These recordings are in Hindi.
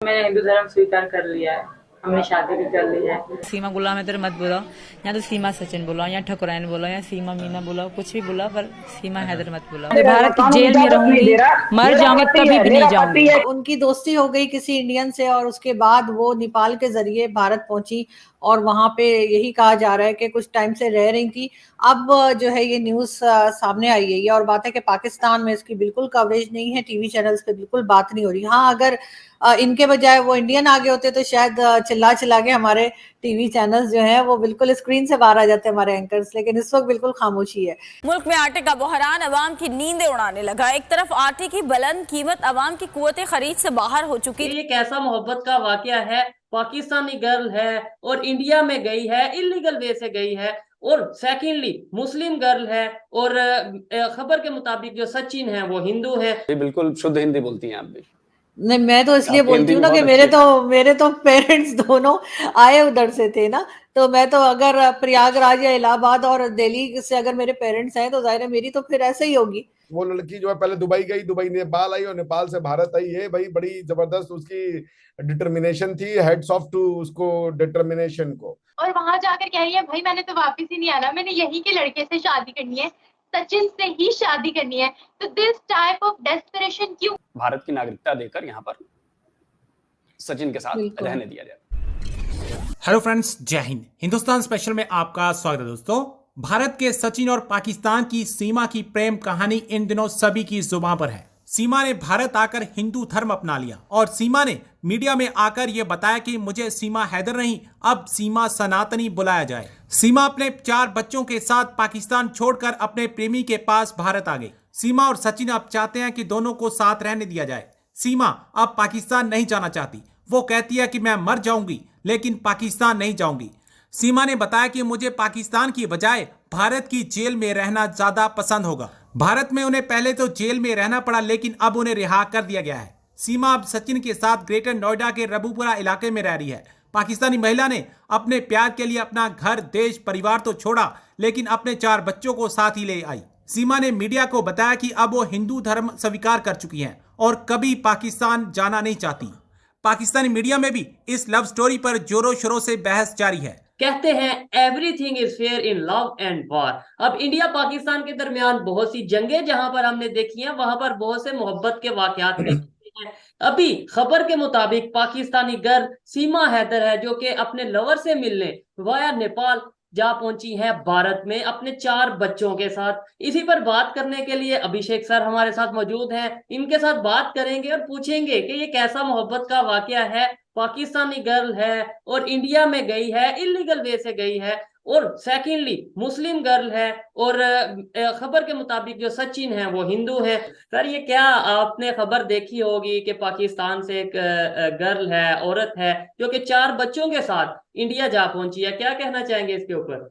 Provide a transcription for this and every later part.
मैंने हिंदू धर्म स्वीकार कर लिया है। हमने शादी भी कर ली है। सीमा गुलाम हैदर मत बोलो, या तो सीमा सचिन बोलो, या ठकुराइन बोलो, या सीमा मीना बोलो, कुछ भी बोलो, पर सीमा हैदर मत बोलो। मैं भारत की कानून जेल में इजाजत नहीं रहूंगी, दे रहा। मर मेरा जाऊंगी, पति कभी है, भी नहीं मेरा पति जाऊंगी। है। उनकी दोस्ती हो गई किसी इंडियन से और उसके बाद वो नेपाल के जरिए भारत पहुंची और वहां पे यही कहा जा रहा है कि कुछ टाइम से रह रही थी। अब जो है ये न्यूज सामने आई है ये, और बात है कि पाकिस्तान में इसकी बिल्कुल कवरेज नहीं है, टीवी चैनल्स पे बिल्कुल बात नहीं हो रही। हाँ, अगर इनके बजाय वो इंडियन आ गए होते तो शायद चिल्ला चिल्ला के हमारे टीवी चैनल्स जो है वो बिल्कुल स्क्रीन से बाहर आ जाते हमारे एंकर्स, लेकिन इस वक्त बिल्कुल खामोशी है। मुल्क में आटे का बहरान अवाम की नींदें उड़ाने लगा। एक तरफ आटे की बुलंद कीमत अवाम की कुव्वत खरीद से बाहर हो चुकी। ये एक ऐसा मोहब्बत का वाकया है, पाकिस्तानी गर्ल है और इंडिया में गई है, इलीगल वे से गई है, और सेकेंडली मुस्लिम गर्ल है, और खबर के मुताबिक जो सचिन है वो हिंदू है। बिल्कुल शुद्ध हिंदी बोलती हैं आप भी। नहीं, मैं तो इसलिए आपकी बोलती हिंदी हूँ भी ना कि बहुत मेरे तो पेरेंट्स दोनों आए उधर से थे ना, तो मैं तो अगर प्रयागराज या इलाहाबाद और दिल्ली से अगर मेरे पेरेंट्स हैं तो जाहिर है मेरी तो फिर ऐसे ही होगी। वो लड़की जो है पहले दुबई गई, दुबई नेपाल आई और नेपाल से भारत आई। ये भाई बड़ी जबरदस्त उसकी डिटर्मिनेशन थी। हेड्स ऑफ टू उसको डिटर्मिनेशन को। और वहां जाकर कह रही है भाई मैंने तो वापस ही नहीं आना, मैंने यहीं के लड़के से शादी करनी है, सचिन से ही शादी करनी है। तो दिस टाइप ऑफ डेस्परेशन क्यों? भारत की नागरिकता देकर यहाँ पर सचिन के साथ रहने दिया जाए। हेलो फ्रेंड्स, जय हिंद। हिंदुस्तान स्पेशल में आपका स्वागत है दोस्तों। भारत के सचिन और पाकिस्तान की सीमा की प्रेम कहानी इन दिनों सभी की जुबान पर है। सीमा ने भारत आकर हिंदू धर्म अपना लिया और सीमा ने मीडिया में आकर यह बताया कि मुझे सीमा हैदर नहीं, अब सीमा सनातनी बुलाया जाए। सीमा अपने 4 बच्चों के साथ पाकिस्तान छोड़कर अपने प्रेमी के पास भारत आ गई। सीमा और सचिन अब चाहते हैं कि दोनों को साथ रहने दिया जाए। सीमा अब पाकिस्तान नहीं जाना चाहती। वो कहती है कि मैं मर जाऊंगी लेकिन पाकिस्तान नहीं जाऊंगी। सीमा ने बताया कि मुझे पाकिस्तान की बजाय भारत की जेल में रहना ज्यादा पसंद होगा। भारत में उन्हें पहले तो जेल में रहना पड़ा, लेकिन अब उन्हें रिहा कर दिया गया है। सीमा अब सचिन के साथ ग्रेटर नोएडा के रबूपुरा इलाके में रह रही है। पाकिस्तानी महिला ने अपने प्यार के लिए अपना घर, देश, परिवार तो छोड़ा, लेकिन अपने 4 बच्चों को साथ ही ले आई। सीमा ने मीडिया को बताया कि अब वो हिंदू धर्म स्वीकार कर चुकी हैं और कभी पाकिस्तान जाना नहीं चाहती। पाकिस्तानी मीडिया में भी इस लव स्टोरी पर जोरों शोरों से बहस जारी है। कहते हैं everything is fair in love and war. अब इंडिया पाकिस्तान के दरमियान बहुत सी जंगें जहां पर हमने देखी हैं, वहां पर बहुत से मोहब्बत के वाकयात भी हैं। अभी खबर के मुताबिक पाकिस्तानी गर्ल सीमा हैदर है जो कि अपने लवर से मिलने वाया नेपाल जा पहुंची है भारत में अपने 4 बच्चों के साथ। इसी पर बात करने के लिए अभिषेक सर हमारे साथ मौजूद हैं। इनके साथ बात करेंगे और पूछेंगे कि ये कैसा मोहब्बत का वाकया है। पाकिस्तानी गर्ल है और इंडिया में गई है, इलीगल वे से गई है, और सेकेंडली मुस्लिम गर्ल है, और खबर के मुताबिक जो सचिन है वो हिंदू है। सर, ये क्या आपने खबर देखी होगी कि पाकिस्तान से एक गर्ल है, औरत है जो कि 4 बच्चों के साथ इंडिया जा पहुंची है, क्या कहना चाहेंगे इसके ऊपर?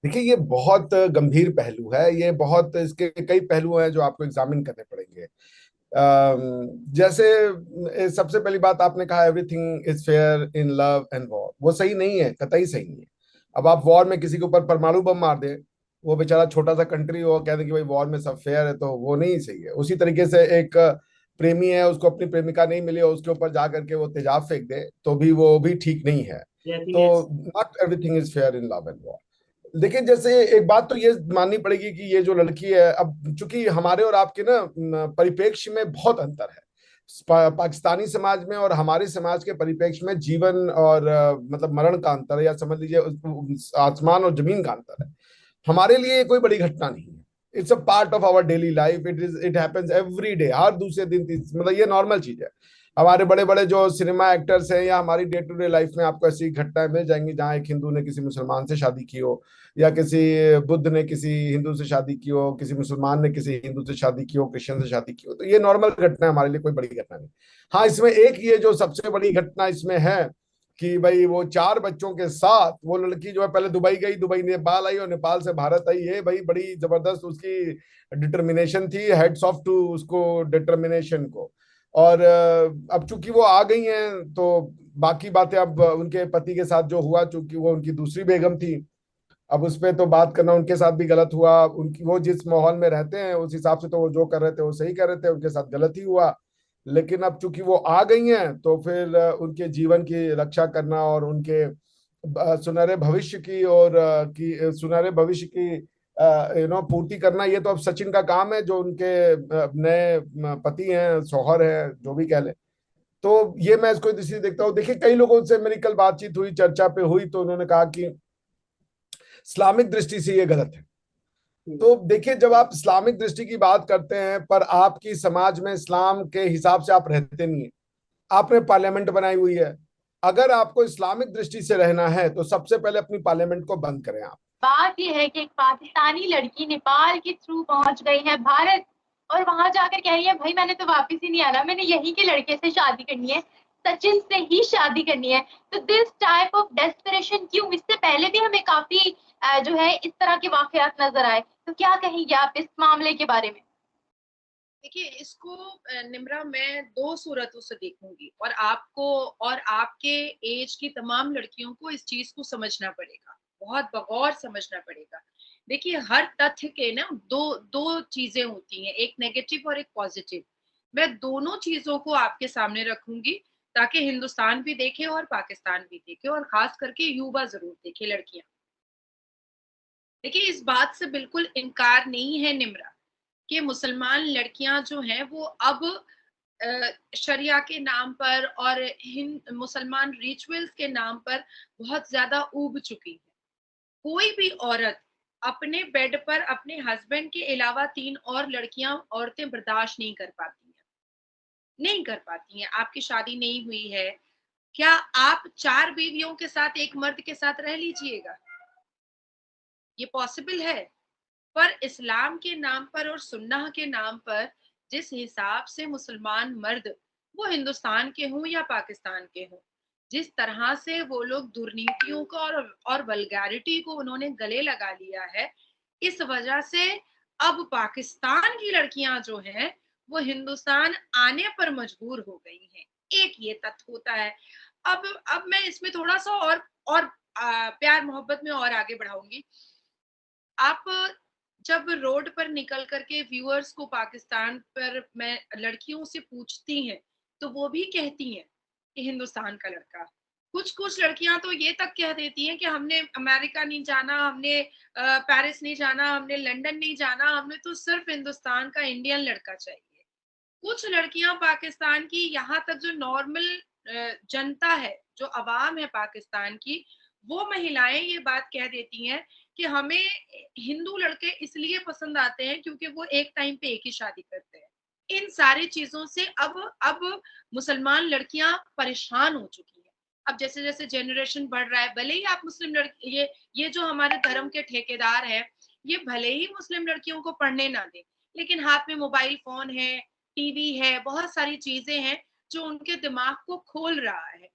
देखिए, ये बहुत गंभीर पहलू है। ये बहुत इसके कई पहलू हैं जो आपको एग्जामिन करने पड़ेंगे। जैसे सबसे पहली बात आपने कहा everything is fair in love and war. वो सही नहीं है, कतई सही नहीं है। अब आप वॉर में किसी के ऊपर परमाणु बम मार दें, वो बेचारा छोटा सा कंट्री हो, कहते कि भाई वॉर में सब फेयर है, तो वो नहीं सही है। उसी तरीके से एक प्रेमी है, उसको अपनी प्रेमिका नहीं मिली और उसके ऊपर जा करके वो तेजाब फेंक दे, तो भी वो भी ठीक नहीं है। तो not everything is fair in love and war. लेकिन जैसे एक बात तो ये माननी पड़ेगी कि ये जो लड़की है, अब चूंकि हमारे और आपके ना परिप्रेक्ष्य में बहुत अंतर है। पाकिस्तानी समाज में और हमारे समाज के परिप्रेक्ष्य में जीवन और मतलब मरण का अंतर है, या समझ लीजिए आसमान और जमीन का अंतर है। हमारे लिए कोई बड़ी घटना नहीं है। It's a part of our daily life. It happens every day, हर दूसरे दिन, मतलब ये नॉर्मल चीज है। हमारे बड़े बड़े जो सिनेमा एक्टर्स हैं या हमारी डे टू डे लाइफ में आपको ऐसी घटनाएं मिल जाएंगी जहां एक हिंदू ने किसी मुसलमान से शादी की हो, या किसी बुद्ध ने किसी हिंदू से शादी की हो, किसी मुसलमान ने किसी हिंदू से शादी की हो, क्रिश्चियन से शादी की हो। तो ये नॉर्मल घटना है, हमारे लिए कोई बड़ी घटना नहीं। हाँ, इसमें एक ये जो सबसे बड़ी घटना इसमें है कि भाई वो 4 बच्चों के साथ वो लड़की जो है पहले दुबई गई, दुबई नेपाल आई और नेपाल से भारत आई। ये भाई बड़ी जबरदस्त उसकी डिटर्मिनेशन थी। हेड्स ऑफ टू उसको डिटर्मिनेशन को। और अब चूंकि वो आ गई हैं तो बाकी बातें अब उनके पति के साथ जो हुआ, चूंकि वो उनकी दूसरी बेगम थी, अब उस पर तो बात करना उनके साथ भी गलत हुआ। उनकी वो जिस माहौल में रहते हैं उस हिसाब से तो वो जो कर रहे थे वो सही कर रहे थे, उनके साथ गलत ही हुआ। लेकिन अब चूंकि वो आ गई हैं तो फिर उनके जीवन की रक्षा करना और उनके सुनहरे भविष्य की और सुनहरे भविष्य की पूर्ति करना, ये तो अब सचिन का काम है, जो उनके नए पति हैं, शौहर हैं, जो भी कह ले। तो ये मैं इसको इसी देखता हूँ। देखिए, कई लोगों से मेरी कल बातचीत हुई, चर्चा पे हुई, तो उन्होंने कहा कि इस्लामिक दृष्टि से ये गलत है। तो देखिए, जब आप इस्लामिक दृष्टि की बात करते हैं पर आपकी समाज में इस्लाम के हिसाब से आप रहते नहीं है, आपने पार्लियामेंट बनाई हुई है, अगर आपको इस्लामिक दृष्टि से रहना है तो सबसे पहले अपनी पार्लियामेंट को बंद करें आप। बात यह है कि एक पाकिस्तानी लड़की नेपाल के थ्रू पहुंच गई है भारत और वहां जाकर कह रही है भाई मैंने तो वापस ही नहीं आना, मैंने यहीं के लड़के से शादी करनी है, सचिन से ही शादी करनी है। तो दिस टाइप ऑफ डेस्परेशन क्यों? इससे पहले भी हमें काफी जो है इस तरह के वाकयात नजर आए। तो क्या कहेंगे आप इस मामले के बारे में? देखिए, इसको निम्रा मैं दो सूरतों से देखूंगी और आपको और आपके एज की तमाम लड़कियों को इस चीज को समझना पड़ेगा, बहुत बगौर समझना पड़ेगा। देखिए, हर तथ्य के ना दो चीजें होती हैं, एक नेगेटिव और एक पॉजिटिव। मैं दोनों चीजों को आपके सामने रखूंगी ताकि हिंदुस्तान भी देखे और पाकिस्तान भी देखे और खास करके युवा जरूर देखे, लड़कियां। देखिए, इस बात से बिल्कुल इनकार नहीं है निम्रा कि मुसलमान लड़कियां जो हैं वो अब शरिया के नाम पर और मुसलमान रिचुअल्स के नाम पर बहुत ज्यादा ऊब चुकी है। कोई भी औरत अपने बेड पर अपने हस्बैंड के अलावा 3 और औरतें बर्दाश्त नहीं कर पाती हैं, नहीं कर पाती हैं। आपकी शादी नहीं हुई है, क्या आप 4 बीवियों के साथ एक मर्द के साथ रह लीजिएगा? ये पॉसिबल है? पर इस्लाम के नाम पर और सुन्नह के नाम पर जिस हिसाब से मुसलमान मर्द, वो हिंदुस्तान के हों या पाकिस्तान के हों, जिस तरह से वो लोग दुर्नीतियों को और वल्गैरिटी को उन्होंने गले लगा लिया है, इस वजह से अब पाकिस्तान की लड़कियां जो हैं वो हिंदुस्तान आने पर मजबूर हो गई हैं। एक ये तथ्य होता है। अब मैं इसमें थोड़ा सा और प्यार मोहब्बत में और आगे बढ़ाऊंगी। आप जब रोड पर निकल करके व्यूअर्स को पाकिस्तान पर मैं लड़कियों से पूछती हैं तो वो भी कहती हैं कि हिंदुस्तान का लड़का। कुछ लड़कियां तो ये तक कह देती हैं कि हमने अमेरिका नहीं जाना, हमने पेरिस नहीं जाना, हमने लंदन नहीं जाना, हमें तो सिर्फ हिंदुस्तान का इंडियन लड़का चाहिए। कुछ लड़कियां पाकिस्तान की, यहाँ तक जो नॉर्मल जनता है, जो अवाम है पाकिस्तान की, वो महिलाएं ये बात कह देती हैं कि हमें हिंदू लड़के इसलिए पसंद आते हैं क्योंकि वो एक टाइम पे एक ही शादी करते हैं। इन सारी चीजों से अब मुसलमान लड़कियां परेशान हो चुकी हैं। अब जैसे जैसे जनरेशन बढ़ रहा है, भले ही आप मुस्लिम लड़की, ये जो हमारे धर्म के ठेकेदार हैं, ये भले ही मुस्लिम लड़कियों को पढ़ने ना दें, लेकिन हाथ में मोबाइल फोन है, टीवी है, बहुत सारी चीजें हैं जो उनके दिमाग को खोल रहा है।